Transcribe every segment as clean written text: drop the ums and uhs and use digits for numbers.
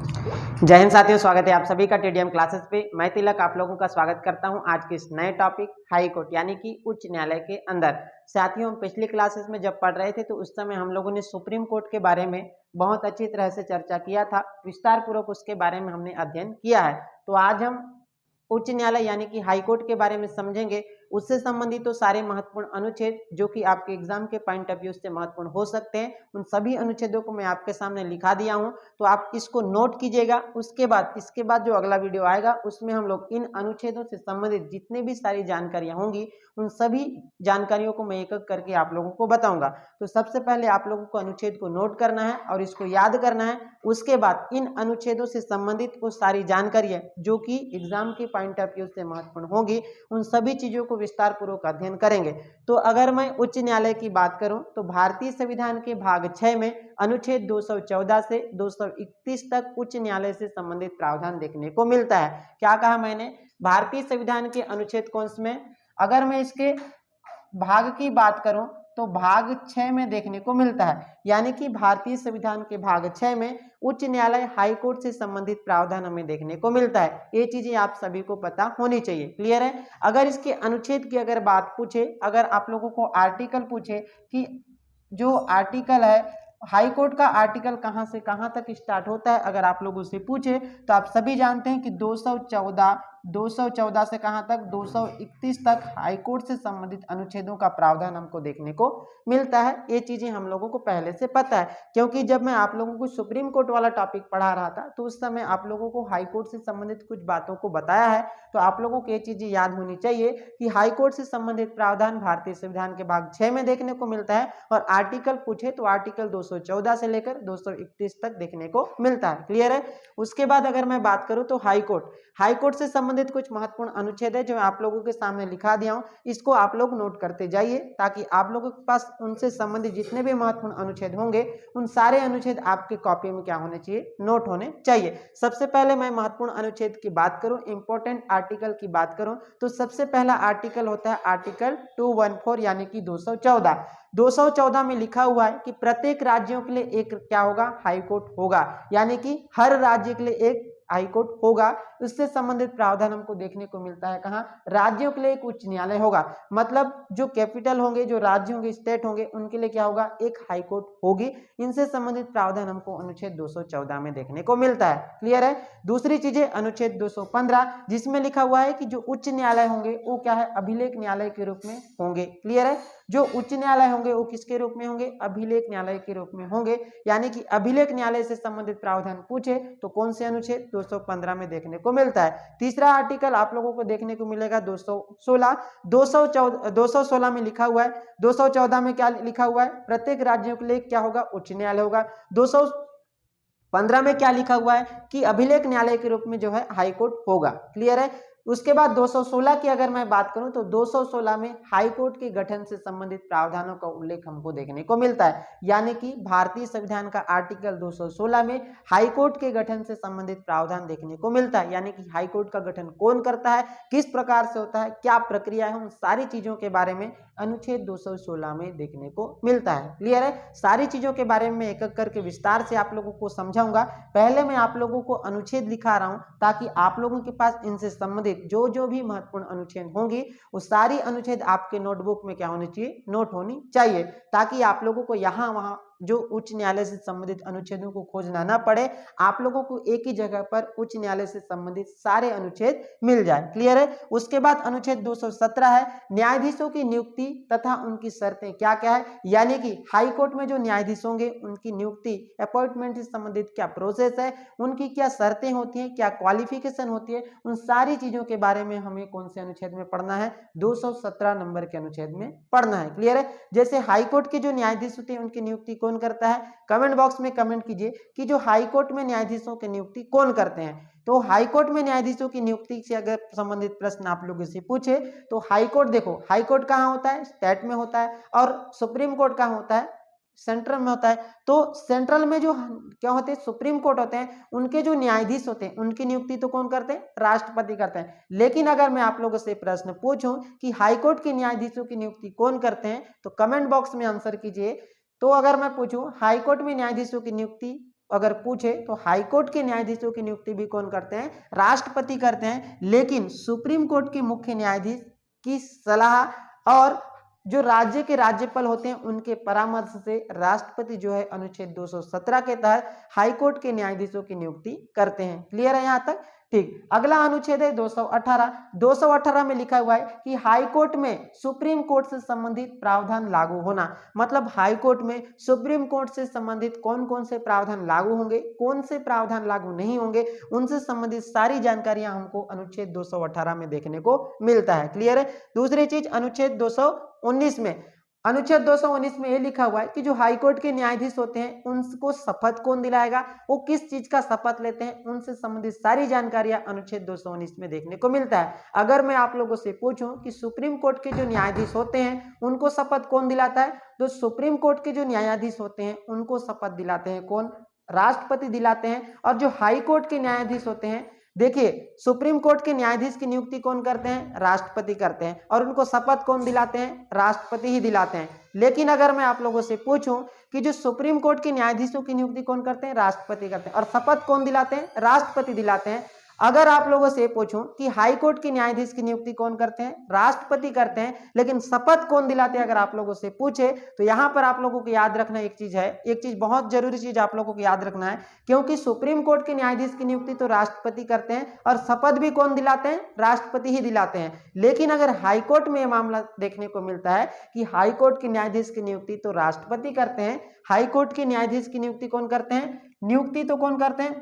जय हिंद साथियों, स्वागत है आप सभी का टीडीएम क्लासेस पे। मैं तिलक आप लोगों का स्वागत करता हूं आज के इस नए टॉपिक हाई कोर्ट यानी कि उच्च न्यायालय के अंदर। साथियों, हम पिछली क्लासेस में जब पढ़ रहे थे तो उस समय हम लोगों ने सुप्रीम कोर्ट के बारे में बहुत अच्छी तरह से चर्चा किया था, विस्तार पूर्वक उसके बारे में हमने अध्ययन किया है। तो आज हम उच्च न्यायालय यानी कि हाई कोर्ट के बारे में समझेंगे। उससे संबंधित तो सारे महत्वपूर्ण अनुच्छेद जो कि आपके एग्जाम के पॉइंट ऑफ व्यू से महत्वपूर्ण हो सकते हैं, उन सभी अनुच्छेदों को मैं आपके सामने लिखा दिया हूं, तो आप इसको नोट कीजिएगा। इसके बाद जो अगला वीडियो आएगा उसमें हम लोग इन अनुच्छेदों से संबंधित जितने भी सारी जानकारियां होंगी उन सभी जानकारियों को मैं एक एक करके आप लोगों को बताऊंगा। तो सबसे पहले आप लोगों को अनुच्छेद को नोट करना है और इसको याद करना है। उसके बाद इन अनुच्छेदों से संबंधित वो सारी जानकारियां जो कि एग्जाम के पॉइंट ऑफ व्यू से महत्वपूर्ण होंगी, उन सभी चीजों को विस्तार पूर्वक अध्ययन करेंगे। तो अगर मैं उच्च न्यायालय की बात करूं तो भारतीय संविधान के भाग 6 में अनुच्छेद 214 से 231 तक उच्च न्यायालय से संबंधित प्रावधान देखने को मिलता है। क्या कहा मैंने? भारतीय संविधान के अनुच्छेद कौन से में? अगर मैं इसके भाग की बात करूं तो भाग 6 में देखने को मिलता है, यानी कि भारतीय संविधान के भाग 6 में उच्च न्यायालय हाई कोर्ट से संबंधित प्रावधान हमें देखने को मिलता है। ये चीजें आप सभी को पता होनी चाहिए। क्लियर है? अगर इसके अनुच्छेद की अगर बात पूछे, अगर आप लोगों को आर्टिकल पूछे कि जो आर्टिकल है हाई कोर्ट का आर्टिकल कहां से कहां तक स्टार्ट होता है, अगर आप लोग उससे पूछे तो आप सभी जानते हैं कि 214 से कहां तक 231 तक हाई कोर्ट से संबंधित अनुच्छेदों का प्रावधान हमको देखने को मिलता है। ये चीजें हम लोगों को पहले से पता है, क्योंकि जब मैं आप लोगों को सुप्रीम कोर्ट वाला टॉपिक पढ़ा रहा था तो उस समय आप लोगों को हाई कोर्ट से संबंधित कुछ बातों को बताया है। तो आप लोगों को ये चीजें याद होनी चाहिए कि हाई कोर्ट से संबंधित प्रावधान भारतीय संविधान के भाग 6 में देखने को मिलता है, और आर्टिकल पूछे तो आर्टिकल 214 से लेकर 231 तक देखने को मिलता है। क्लियर है? उसके बाद अगर मैं बात करूं तो हाई कोर्ट से संबंधित कुछ महत्वपूर्ण अनुच्छेद है जो मैं आप लोगों के सामने लिखा दिया हूं, इसको आप लोग नोट करते जाइए ताकि आप लोगों के पास उनसे संबंधित जितने भी महत्वपूर्ण अनुच्छेद होंगे उन सारे अनुच्छेद आपके कॉपी में क्या होने चाहिए? नोट होने चाहिए। सबसे पहले मैं महत्वपूर्ण अनुच्छेद की बात करूं, इंपॉर्टेंट आर्टिकल की बात करूं तो सबसे पहला आर्टिकल होता है आर्टिकल 214 यानी कि 214 में लिखा हुआ है कि प्रत्येक राज्यों के लिए एक क्या होगा? हाई कोर्ट होगा, यानी कि हर राज्य के लिए एक हाई कोर्ट होगा। उससे संबंधित प्रावधान हमको देखने को मिलता है कहां? राज्यों के लिए एक उच्च न्यायालय होगा, मतलब जो कैपिटल होंगे, जो राज्य होंगे, स्टेट होंगे, उनके लिए क्या होगा? एक हाई कोर्ट होगी। इनसे संबंधित प्रावधान हमको अनुच्छेद 214 में देखने को मिलता है। क्लियर है? दूसरी चीजें अनुच्छेद 215 जिसमें लिखा हुआ है कि जो उच्च न्यायालय होंगे वो क्या है? अभिलेख न्यायालय के रूप में होंगे। क्लियर है? जो उच्च न्यायालय होंगे वो किसके रूप में होंगे? अभिलेख न्यायालय के रूप में होंगे, यानी कि अभिलेख न्यायालय से संबंधित प्रावधान पूछे तो कौन से अनुच्छेद? 215 में देखने को मिलता है। तीसरा आर्टिकल आप लोगों को देखने को मिलेगा 216 में लिखा हुआ है। 214 में क्या लिखा हुआ है? प्रत्येक राज्यों के लिए क्या होगा? उच्च न्यायालय होगा। 215 में क्या लिखा हुआ है कि अभिलेख न्यायालय के रूप में जो है हाई कोर्ट होगा। क्लियर है? उसके बाद 216 की अगर मैं बात करूं तो 216 में हाई कोर्ट के गठन से संबंधित प्रावधानों का उल्लेख हमको देखने को मिलता है, यानी कि भारतीय संविधान का आर्टिकल 216 में हाई कोर्ट के गठन से संबंधित प्रावधान देखने को मिलता है, यानी कि हाई कोर्ट का गठन कौन करता है, किस प्रकार से होता है, क्या प्रक्रिया है, उन सारी चीजों के बारे में अनुच्छेद 216 में देखने को मिलता है। क्लियर है? सारी चीजों के बारे में एक एक करके विस्तार से आप लोगों को समझाऊंगा। पहले मैं आप लोगों को अनुच्छेद लिखा रहा हूं ताकि आप लोगों के पास इनसे संबंधित जो भी महत्वपूर्ण अनुच्छेद होंगी वो सारी अनुच्छेद आपके नोटबुक में क्या होनी चाहिए? नोट होनी चाहिए, ताकि आप लोगों को यहां वहां जो उच्च न्यायालय से संबंधित अनुच्छेदों को खोजना ना पड़े, आप लोगों को एक ही जगह पर उच्च न्यायालय से संबंधित सारे अनुच्छेद मिल जाए। क्लियर है? उसके बाद अनुच्छेद 217 है न्यायाधीशों की नियुक्ति तथा उनकी शर्तें क्या क्या है, यानी कि हाई कोर्ट में जो न्यायाधीश होंगे उनकी नियुक्ति अपॉइंटमेंट से संबंधित क्या प्रोसेस है, उनकी क्या शर्तें होती हैं, क्या क्वालिफिकेशन होती है, उन सारी चीजों के बारे में हमें कौन से अनुच्छेद में पढ़ना है? 217 नंबर के अनुच्छेद में पढ़ना है। क्लियर है? जैसे हाई कोर्ट के जो न्यायाधीश होते हैं उनकी नियुक्ति कौन करता है? कमेंट बॉक्स में कमेंट कीजिए कि जो हाई कोर्ट में न्यायाधीशों की नियुक्ति कौन करते हैं। तो हाई कोर्ट में न्यायाधीशों की नियुक्ति से अगर संबंधित प्रश्न आप लोगों से पूछे तो हाई कोर्ट, देखो हाई कोर्ट कहाँ होता है? स्टेट में होता है, और सुप्रीम कोर्ट कहाँ होता है? सेंट्रल में होता है। तो सेंट्रल में जो क्या होते हैं? सुप्रीम कोर्ट होते हैं, उनके जो न्यायाधीश होते हैं उनकी नियुक्ति तो कौन करते हैं? राष्ट्रपति करते हैं। लेकिन अगर मैं आप लोगों से प्रश्न पूछूं कि हाई कोर्ट के न्यायाधीशों की नियुक्ति कौन करते हैं तो कमेंट बॉक्स में आंसर कीजिए। तो अगर मैं पूछूं हाई कोर्ट में न्यायाधीशों की नियुक्ति अगर पूछे तो हाईकोर्ट के न्यायाधीशों की नियुक्ति भी कौन करते हैं, राष्ट्रपति करते हैं। लेकिन सुप्रीम कोर्ट के मुख्य न्यायाधीश की सलाह और जो राज्य के राज्यपाल होते हैं उनके परामर्श से राष्ट्रपति जो है अनुच्छेद 217 के तहत हाईकोर्ट के न्यायाधीशों की नियुक्ति करते हैं। क्लियर है यहाँ तक? ठीक। अगला अनुच्छेद है 218। 218 में लिखा हुआ है कि हाईकोर्ट में सुप्रीम कोर्ट से संबंधित प्रावधान लागू होना। मतलब हाईकोर्ट में सुप्रीम कोर्ट से संबंधित कौन कौन से प्रावधान लागू होंगे, कौन से प्रावधान लागू नहीं होंगे, उनसे संबंधित सारी जानकारियां हमको अनुच्छेद 218 में देखने को मिलता है। क्लियर है? दूसरी चीज अनुच्छेद 219 में, अनुच्छेद 219 में ये लिखा हुआ है कि जो हाईकोर्ट के न्यायाधीश होते हैं उनको शपथ कौन दिलाएगा, वो किस चीज का शपथ लेते हैं, उनसे संबंधित सारी जानकारियां अनुच्छेद 219 में देखने को मिलता है। अगर मैं आप लोगों से पूछूं कि सुप्रीम कोर्ट के जो न्यायाधीश होते हैं उनको शपथ कौन दिलाता है, तो सुप्रीम कोर्ट के जो न्यायाधीश होते हैं उनको शपथ दिलाते हैं कौन, राष्ट्रपति दिलाते हैं। और जो हाई कोर्ट के न्यायाधीश होते हैं, देखिए सुप्रीम कोर्ट के न्यायाधीश की नियुक्ति कौन करते हैं, राष्ट्रपति करते हैं, और उनको शपथ कौन दिलाते हैं, राष्ट्रपति ही दिलाते हैं। लेकिन अगर मैं आप लोगों से पूछूं कि जो सुप्रीम कोर्ट के न्यायाधीशों की नियुक्ति कौन करते हैं, राष्ट्रपति करते हैं, और शपथ कौन दिलाते हैं, राष्ट्रपति दिलाते हैं। अगर आप लोगों से पूछूं कि हाई कोर्ट के न्यायाधीश की नियुक्ति कौन करते हैं, राष्ट्रपति करते हैं, लेकिन शपथ कौन दिलाते हैं, अगर आप लोगों से पूछे तो यहां पर आप लोगों को याद रखना एक चीज है, एक चीज बहुत जरूरी चीज आप लोगों को याद रखना है, क्योंकि सुप्रीम कोर्ट के न्यायाधीश की नियुक्ति तो राष्ट्रपति करते हैं और शपथ भी कौन दिलाते हैं, राष्ट्रपति ही दिलाते हैं। लेकिन अगर हाईकोर्ट में यह मामला देखने को मिलता है कि हाईकोर्ट के न्यायाधीश की नियुक्ति तो राष्ट्रपति करते हैं, हाईकोर्ट के न्यायाधीश की नियुक्ति कौन करते हैं, नियुक्ति तो कौन करते हैं,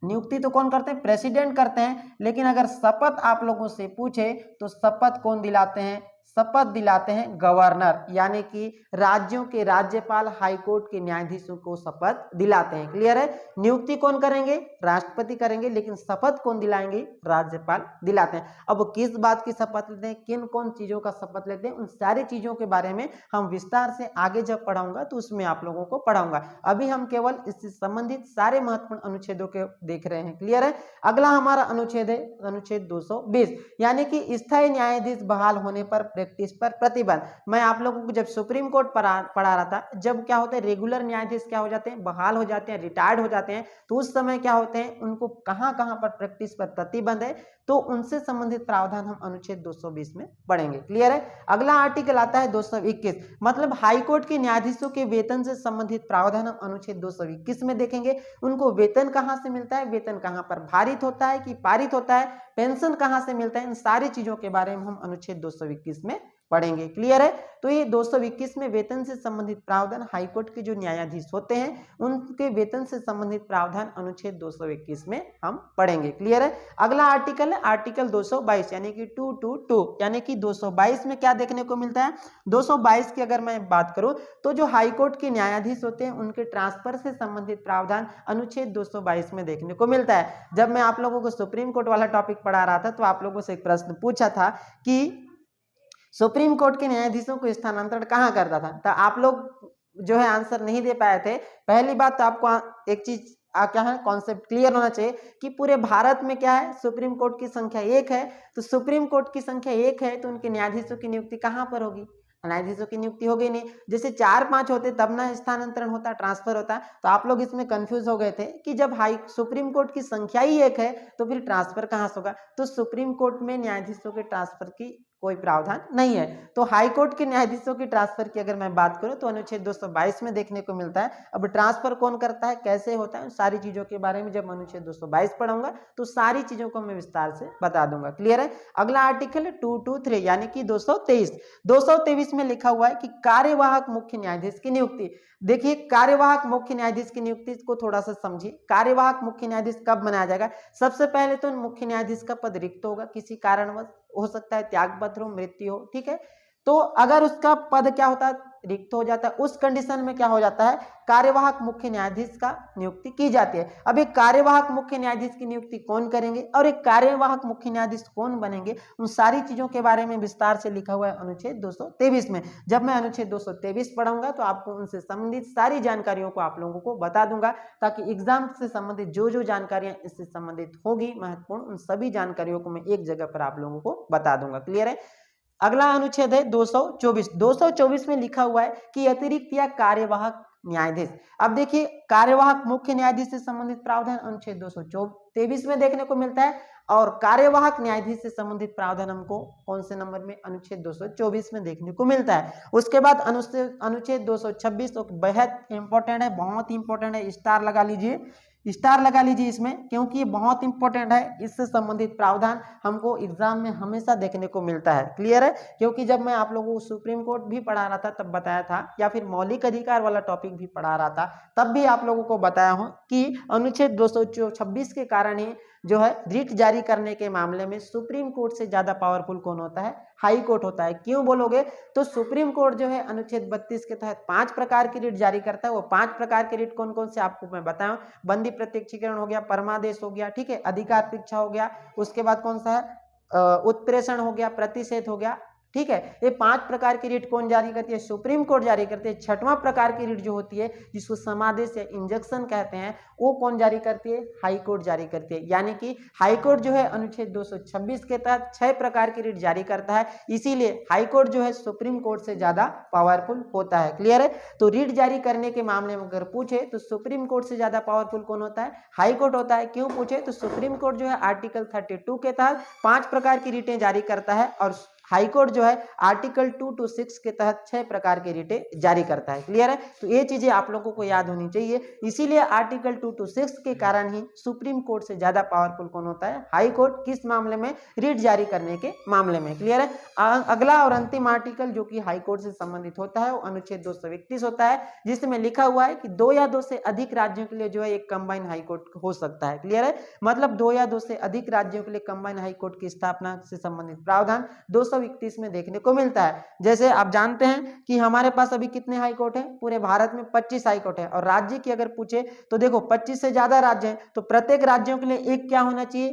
नियुक्ति तो कौन करते हैं, प्रेसिडेंट करते हैं। लेकिन अगर शपथ आप लोगों से पूछे तो शपथ कौन दिलाते हैं, शपथ दिलाते हैं गवर्नर, यानी कि राज्यों के राज्यपाल हाईकोर्ट के न्यायाधीशों को शपथ दिलाते हैं। क्लियर है? नियुक्ति कौन करेंगे, राष्ट्रपति करेंगे, लेकिन शपथ कौन दिलाएंगे, राज्यपाल दिलाते हैं। अब वो किस बात की शपथ लेते हैं, किन कौन चीजों का शपथ लेते हैं, उन सारी चीजों के बारे में हम विस्तार से आगे जब पढ़ाऊंगा तो उसमें आप लोगों को पढ़ाऊंगा। अभी हम केवल इससे संबंधित सारे महत्वपूर्ण अनुच्छेदों के देख रहे हैं। क्लियर है? अगला हमारा अनुच्छेद है अनुच्छेद 220, यानी कि स्थायी न्यायाधीश बहाल होने पर प्रैक्टिस पर प्रतिबंध। मैं आप लोगों को जब सुप्रीम कोर्ट पढ़ा रहा था, जब क्या होता है, रेगुलर न्यायाधीश क्या हो जाते हैं, बहाल हो जाते हैं, रिटायर्ड हो जाते हैं, तो उस समय क्या होते हैं, उनको कहां कहां पर प्रैक्टिस पर प्रतिबंध है, तो उनसे संबंधित प्रावधान हम अनुच्छेद 220 में पढ़ेंगे। क्लियर है? अगला आर्टिकल आता है 221, मतलब हाईकोर्ट के न्यायाधीशों के वेतन से संबंधित प्रावधान हम अनुच्छेद 221 में देखेंगे। उनको वेतन कहां से मिलता है, वेतन कहां पर भारित होता है कि पारित होता है, पेंशन कहां से मिलता है, इन सारी चीजों के बारे में हम अनुच्छेद 221 में पढ़ेंगे। क्लियर है? तो ये 221 में वेतन से संबंधित प्रावधान हाईकोर्ट के जो न्यायाधीश होते हैं उनके वेतन से संबंधित प्रावधान अनुच्छेद 221 में हम पढ़ेंगे। क्लियर है? अगला आर्टिकल है आर्टिकल 222, यानी कि 222, यानी कि 222 में क्या देखने को मिलता है, 222 की अगर मैं बात करूं तो जो हाईकोर्ट के न्यायाधीश होते हैं उनके ट्रांसफर से संबंधित प्रावधान अनुच्छेद 222 में देखने को मिलता है। जब मैं आप लोगों को सुप्रीम कोर्ट वाला टॉपिक पढ़ा रहा था तो आप लोगों से एक प्रश्न पूछा था कि सुप्रीम कोर्ट के न्यायाधीशों को स्थानांतरण कहां करता था, तो आप लोग जो है आंसर नहीं दे पाए थे। पहली बात तो आपको एक चीज क्या है, कॉन्सेप्ट क्लियर होना चाहिए कि पूरे भारत में क्या है, सुप्रीम कोर्ट की संख्या 1 है, तो सुप्रीम कोर्ट की संख्या 1 है तो उनके न्यायाधीशों की नियुक्ति कहां पर होगी, न्यायाधीशों की नियुक्ति होगी नहीं। जैसे 4-5 होते तब ना स्थानांतरण होता, ट्रांसफर होता। तो आप लोग इसमें कंफ्यूज हो गए थे कि जब सुप्रीम कोर्ट की संख्या ही 1 है तो फिर ट्रांसफर कहां से होगा, तो सुप्रीम कोर्ट में न्यायाधीशों के ट्रांसफर की कोई प्रावधान नहीं है। तो हाई कोर्ट के न्यायाधीशों की ट्रांसफर की अगर मैं बात करूं तो अनुच्छेद 222 में देखने को मिलता है। अब ट्रांसफर कौन करता है, कैसे होता है, सारी चीजों के बारे में जब अनुच्छेद 222 पढ़ाऊंगा तो सारी चीजों को मैं विस्तार से बता दूंगा। क्लियर है? अगला आर्टिकल है 223, यानी कि 223। 223 में लिखा हुआ है कि कार्यवाहक मुख्य न्यायाधीश की नियुक्ति। देखिए, कार्यवाहक मुख्य न्यायाधीश की नियुक्ति को थोड़ा सा समझिए। कार्यवाहक मुख्य न्यायाधीश कब बनाया जाएगा, सबसे पहले तो मुख्य न्यायाधीश का पद रिक्त होगा, किसी कारणवश, हो सकता है त्यागपत्र हो, मृत्यु हो, ठीक है। तो अगर उसका पद क्या होता है, रिक्त हो जाता है, उस कंडीशन में क्या हो जाता है, कार्यवाहक मुख्य न्यायाधीश का नियुक्ति की जाती है। अब एक कार्यवाहक मुख्य न्यायाधीश की नियुक्ति कौन करेंगे और एक कार्यवाहक मुख्य न्यायाधीश कौन बनेंगे, उन सारी चीजों के बारे में विस्तार से लिखा हुआ है अनुच्छेद 223 में। जब मैं अनुच्छेद 223 पढ़ाऊंगा तो आपको उनसे संबंधित सारी जानकारियों को आप लोगों को बता दूंगा, ताकि एग्जाम से संबंधित जो जो जानकारियां इससे संबंधित होगी महत्वपूर्ण, उन सभी जानकारियों को मैं एक जगह पर आप लोगों को बता दूंगा। क्लियर है? अगला अनुच्छेद है 224। 224 में लिखा हुआ है कि अतिरिक्त या कार्यवाहक न्यायाधीश। अब देखिए कार्यवाहक मुख्य न्यायाधीश से संबंधित प्रावधान अनुच्छेद 223 में देखने को मिलता है, और कार्यवाहक न्यायाधीश से संबंधित प्रावधान हमको कौन से नंबर में, अनुच्छेद 224 में देखने को मिलता है। उसके बाद अनुच्छेद 226 तो बेहद इंपॉर्टेंट है, बहुत इंपॉर्टेंट है, स्टार लगा लीजिए, स्टार लगा लीजिए इसमें, क्योंकि ये बहुत इंपॉर्टेंट है। इससे संबंधित प्रावधान हमको एग्जाम में हमेशा देखने को मिलता है। क्लियर है, क्योंकि जब मैं आप लोगों को सुप्रीम कोर्ट भी पढ़ा रहा था तब बताया था, या फिर मौलिक अधिकार वाला टॉपिक भी पढ़ा रहा था तब भी आप लोगों को बताया हूं कि अनुच्छेद 226 के कारण ही जो है रिट जारी करने के मामले में सुप्रीम कोर्ट से ज्यादा पावरफुल कौन होता है, हाई कोर्ट होता है। क्यों बोलोगे, तो सुप्रीम कोर्ट जो है अनुच्छेद 32 के तहत 5 प्रकार की रिट जारी करता है। वो 5 प्रकार के रिट कौन कौन से आपको मैं बताऊं, बंदी प्रत्यक्षीकरण हो गया, परमादेश हो गया, ठीक है, अधिकार परीक्षा हो गया, उसके बाद कौन सा है, उत्प्रेषण हो गया, प्रतिषेध हो गया, ठीक है। ये 5 प्रकार की रिट कौन जारी करती है, सुप्रीम कोर्ट जारी करती है। 6वां प्रकार की रिट जो होती है जिसको समादेश या इंजंक्शन कहते हैं, वो कौन जारी करती है, हाई कोर्ट जारी करती है। यानी कि हाई कोर्ट जो है अनुच्छेद 226 के तहत 6 प्रकार की रिट जारी करता है, इसीलिए हाई कोर्ट जो है सुप्रीम कोर्ट से ज्यादा पावरफुल होता है। क्लियर है, तो रिट जारी करने के मामले में अगर पूछे तो सुप्रीम कोर्ट से ज्यादा पावरफुल कौन होता है, हाई कोर्ट होता है। क्यों पूछे, तो सुप्रीम कोर्ट जो है आर्टिकल 32 के तहत 5 प्रकार की रिटें जारी करता है, और हाई कोर्ट जो है आर्टिकल 2 to 6 के तहत 6 प्रकार के रिटें जारी करता है। क्लियर है, तो ये चीजें आप लोगों को याद होनी चाहिए। इसीलिए आर्टिकल 2 to 6 के कारण ही सुप्रीम कोर्ट से ज्यादा पावरफुल कौन होता है, हाई कोर्ट। किस मामले में, रिट जारी करने के मामले में। क्लियर है, अगला और अंतिम आर्टिकल जो कि हाई कोर्ट से संबंधित होता है वो अनुच्छेद 231 होता है, जिसमें लिखा हुआ है कि 2 या 2 से अधिक राज्यों के लिए जो है एक कंबाइन हाई कोर्ट हो सकता है। क्लियर है, मतलब 2 या 2 से अधिक राज्यों के लिए कंबाइन हाई कोर्ट की स्थापना से संबंधित प्रावधान 231 में देखने को मिलता है। जैसे आप जानते हैं कि हमारे पास अभी कितने हाई कोर्ट हैं, पूरे भारत में 25 हाई कोर्ट है, और राज्य की अगर पूछे तो देखो 25 से ज्यादा राज्य हैं, तो प्रत्येक राज्यों के लिए एक क्या होना चाहिए,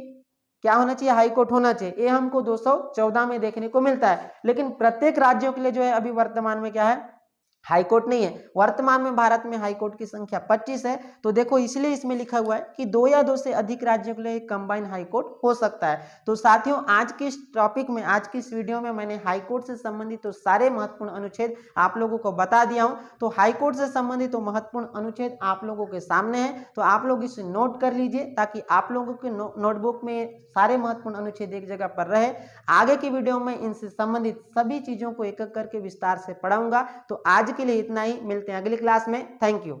क्या होना चाहिए, हाई कोर्ट होना चाहिए। ये हमको 214 में देखने को मिलता है। लेकिन प्रत्येक राज्यों के लिए जो है अभी वर्तमान में क्या है, हाई कोर्ट नहीं है। वर्तमान में भारत में हाई कोर्ट की संख्या 25 है। तो देखो इसलिए इसमें लिखा हुआ है कि 2 या 2 से अधिक राज्यों के लिए कंबाइन हाई कोर्ट हो सकता है। तो साथियों आज के इस टॉपिक में, आज की इस वीडियो में मैंने हाई कोर्ट से संबंधित तो सारे महत्वपूर्ण अनुच्छेद आप लोगों को बता दिया हूं। तो हाई कोर्ट से संबंधित तो महत्वपूर्ण अनुच्छेद आप लोगों के सामने है, तो आप लोग इसे नोट कर लीजिए ताकि आप लोगों के नोटबुक में सारे महत्वपूर्ण अनुच्छेद एक जगह पर रहे। आगे की वीडियो में इनसे संबंधित सभी चीजों को एक एक करके विस्तार से पढ़ाऊंगा। तो आज के लिए इतना ही, मिलते हैं अगली क्लास में। Thank you.